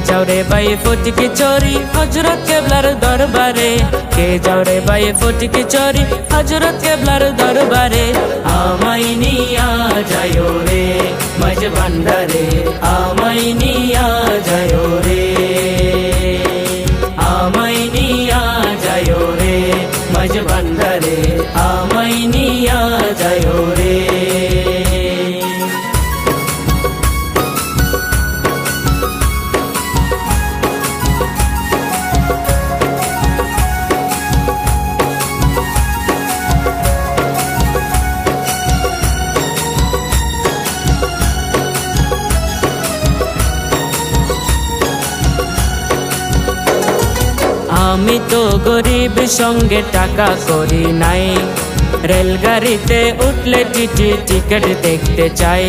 যাও রে ভাই ফটিকি চোরি হযরত কেবলার দরবারে, কে যাও রে ভাই ফটিকি চোরি হযরত কেবলার দরবারে। আমায় নিয়া যায়ো রে মাঝ ভান্ডারে, আমায় নিয়া যায়ো রে, আমায় নিয়া যায়ো রে মাঝ ভান্ডারে, আমায় নিয়া যায়ো রে। আমি তো গরিব সঙ্গে টাকা করি নাই, রেলগাড়িতে উঠলে টিটি টিকিট দেখতে চাই।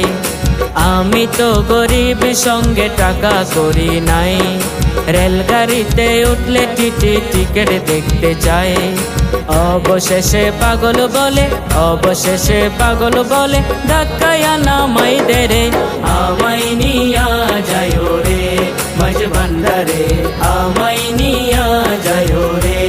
আমি তো গরিব সঙ্গে টাকা করি নাই, রেলগাড়িতে উঠলে টিটি টিকিট দেখতে চাই। অবশেষে পাগল বলে, অবশেষে পাগল বলে ধাক্কায়া নামাই দে রে, আমায় নিয়া যায়ো রে মাঝ ভান্ডারে, আমায় নিয়া যায়ো রে।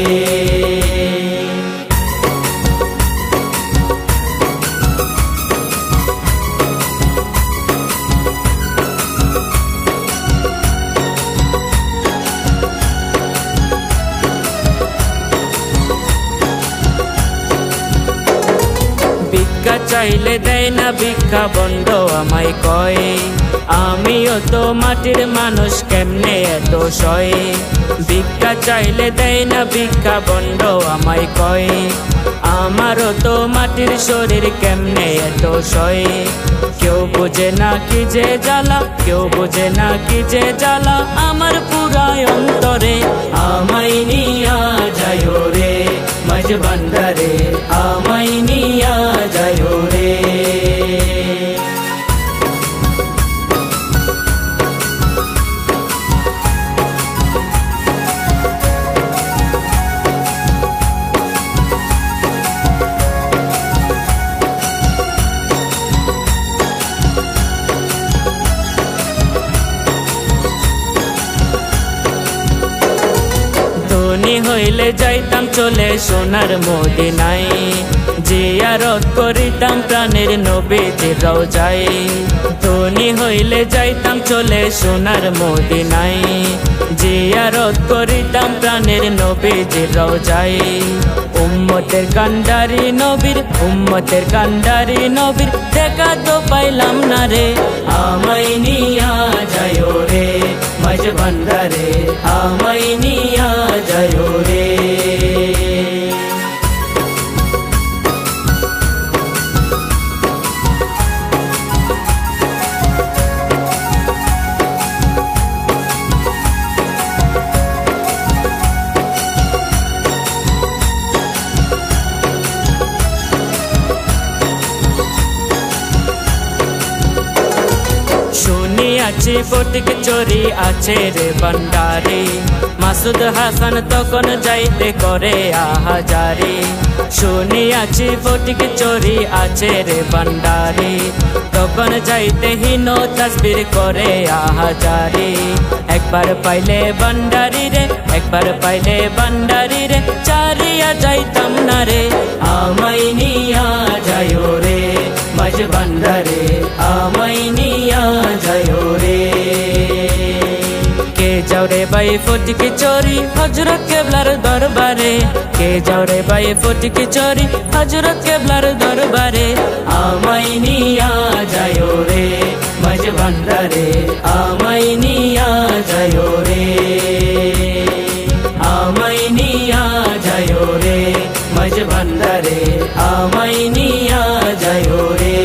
ভিক্ষা চাইলে দেয় না, ভিক্ষা বন্ধ আমায় কয়, আমিও তো মাটির মানুষ কেমনে এত সয়। ভিক্ষা চাইলে দেয় না, ভিক্ষা বন্ধ আমায় কয়, আমারও তো মাটির শরীর কেমনে এত সয়। কেউ বোঝে না কি যে জ্বালা, কেউ বোঝে না কি যে জ্বালা আমার পুরায় অন্তরে। আমায় নিয়া যায়ো রে মাঝ ভান্ডারে, আমায় নিয়া যায়ো রে। ধনী হইলে যাইতাম চলে সোনার মদিনায়, জিয়ারত করিতাম প্রাণের নবীজির রওজায়। ধনী হইলে যাইতাম চলে সোনার মদিনায়, জিয়ারত করিতাম প্রাণের নবীজির রওজায়। উম্মতের কান্ডারি নবীর, উম্মতের কান্ডারি নবীর দেখা তো পাইলাম না রে, আমায় নিয়া যায়ো রে মাঝ ভান্ডারে, আমায় নিয়া যায়ো রে। শুনিয়াছি ফটিকি চোরি আছে রে ভান্ডারে, মাসুদ হাসান তখন যাইতে করে আহাজারি। শুনিয়াছি ফটিকি চোরি আছে রে ভান্ডারে, তখন যাইতে হীন তাসবির করে আহাজারি। একবার পাইলে ভান্ডারি রে, একবার পাইলে ভান্ডারি রে, চারিয়া যাইতাম না রে, আমায় নিয়া যায়ো রে মাঝ ভান্ডারে, আমায় নিয়া যায়ো রে। কে যাও রে ভাই ফটিকি চোরি হযরত কেবলার দরবারে, কে যাও রে ভাই ফটিকি চোরি হযরত কেবলার দরবারে। আমায় নিয়া যায়ো রে মাঝ ভান্ডারে, আমায় নিয়া যায়ো রে, আমায় নিয়া যায়ো রে মাঝ ভান্ডারে, আমায় নিয়া যায়ো রে।